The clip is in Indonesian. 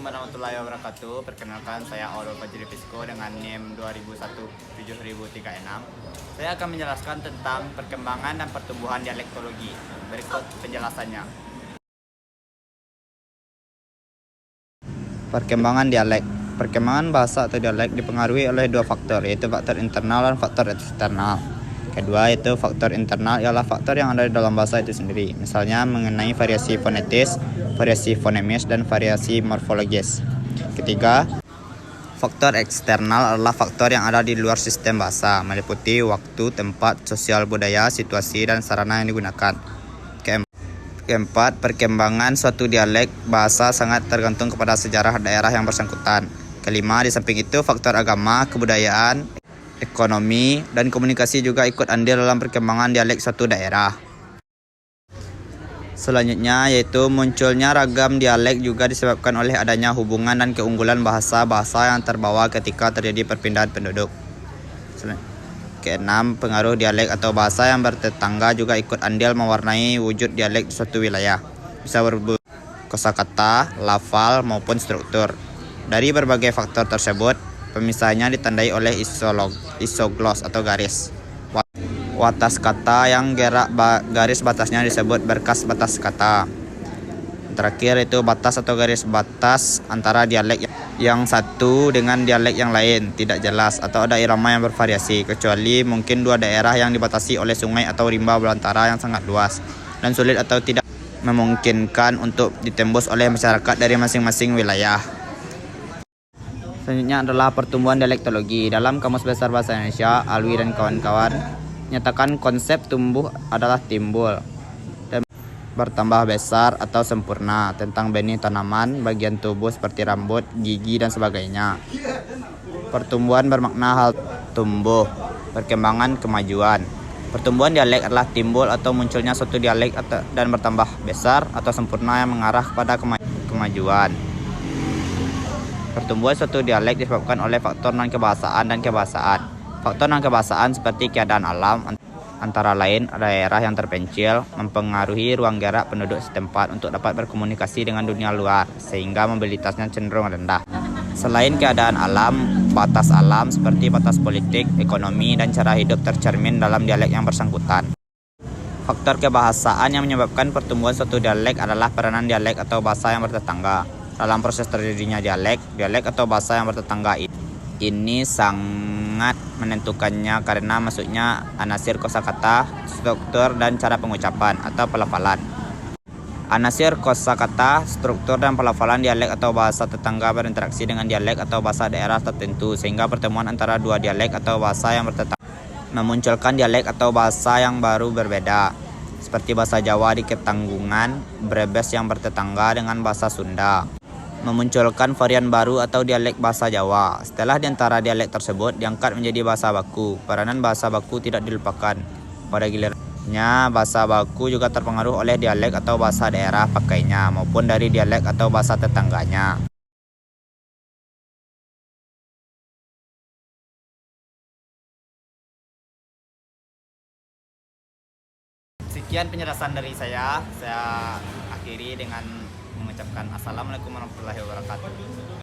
Assalamualaikum warahmatullahi wabarakatuh. Perkenalkan, saya Aurel Fajri Fisco dengan NIM 2001-7036. Saya akan menjelaskan tentang perkembangan dan pertumbuhan dialektologi. Berikut penjelasannya. Perkembangan dialek. Perkembangan bahasa atau dialek dipengaruhi oleh dua faktor, yaitu faktor internal dan faktor eksternal. Kedua, yaitu faktor internal ialah faktor yang ada di dalam bahasa itu sendiri, misalnya mengenai variasi fonetis, variasi fonemis, dan variasi morfologis. Ketiga, faktor eksternal adalah faktor yang ada di luar sistem bahasa, meliputi waktu, tempat, sosial, budaya, situasi, dan sarana yang digunakan. Keempat, perkembangan suatu dialek bahasa sangat tergantung kepada sejarah daerah yang bersangkutan. Kelima, di samping itu faktor agama, kebudayaan, ekonomi, dan komunikasi juga ikut andil dalam perkembangan dialek suatu daerah. Selanjutnya, yaitu munculnya ragam dialek juga disebabkan oleh adanya hubungan dan keunggulan bahasa-bahasa yang terbawa ketika terjadi perpindahan penduduk. Keenam, pengaruh dialek atau bahasa yang bertetangga juga ikut andil mewarnai wujud dialek di suatu wilayah. Bisa berupa kosakata, lafal, maupun struktur. Dari berbagai faktor tersebut, pemisahannya ditandai oleh isoglos atau garis. Watas kata yang garis batasnya disebut berkas batas kata. Terakhir itu batas atau garis batas antara dialek yang satu dengan dialek yang lain tidak jelas atau ada irama yang bervariasi, kecuali mungkin dua daerah yang dibatasi oleh sungai atau rimba belantara yang sangat luas dan sulit atau tidak memungkinkan untuk ditembus oleh masyarakat dari masing-masing wilayah. Selanjutnya adalah pertumbuhan dialektologi. Dalam Kamus Besar Bahasa Indonesia, Alwi dan kawan-kawan nyatakan konsep tumbuh adalah timbul dan bertambah besar atau sempurna tentang benih tanaman, bagian tubuh seperti rambut, gigi, dan sebagainya. Pertumbuhan bermakna hal tumbuh, perkembangan, kemajuan. Pertumbuhan dialek adalah timbul atau munculnya suatu dialek dan bertambah besar atau sempurna yang mengarah kepada kemajuan. Pertumbuhan suatu dialek disebabkan oleh faktor non-kebahasaan dan kebahasaan. Faktor non-kebahasaan seperti keadaan alam, antara lain daerah yang terpencil, mempengaruhi ruang gerak penduduk setempat untuk dapat berkomunikasi dengan dunia luar, sehingga mobilitasnya cenderung rendah. Selain keadaan alam, batas alam seperti batas politik, ekonomi, dan cara hidup tercermin dalam dialek yang bersangkutan. Faktor kebahasaan yang menyebabkan pertumbuhan suatu dialek adalah peranan dialek atau bahasa yang bertetangga. Dalam proses terjadinya dialek atau bahasa yang bertetangga ini sangat menentukannya karena masuknya anasir kosakata, struktur, dan cara pengucapan atau pelafalan. Anasir kosakata, struktur, dan pelafalan dialek atau bahasa tetangga berinteraksi dengan dialek atau bahasa daerah tertentu, sehingga pertemuan antara dua dialek atau bahasa yang bertetangga memunculkan dialek atau bahasa yang baru berbeda, seperti bahasa Jawa di Ketanggungan, Brebes yang bertetangga dengan bahasa Sunda, memunculkan varian baru atau dialek bahasa Jawa. Setelah di antara dialek tersebut diangkat menjadi bahasa baku, peranan bahasa baku tidak dilupakan. Pada gilirannya, bahasa baku juga terpengaruh oleh dialek atau bahasa daerah pakainya maupun dari dialek atau bahasa tetangganya. Sekian penjelasan dari saya. Saya akhiri dengan mengucapkan Assalamualaikum warahmatullahi wabarakatuh.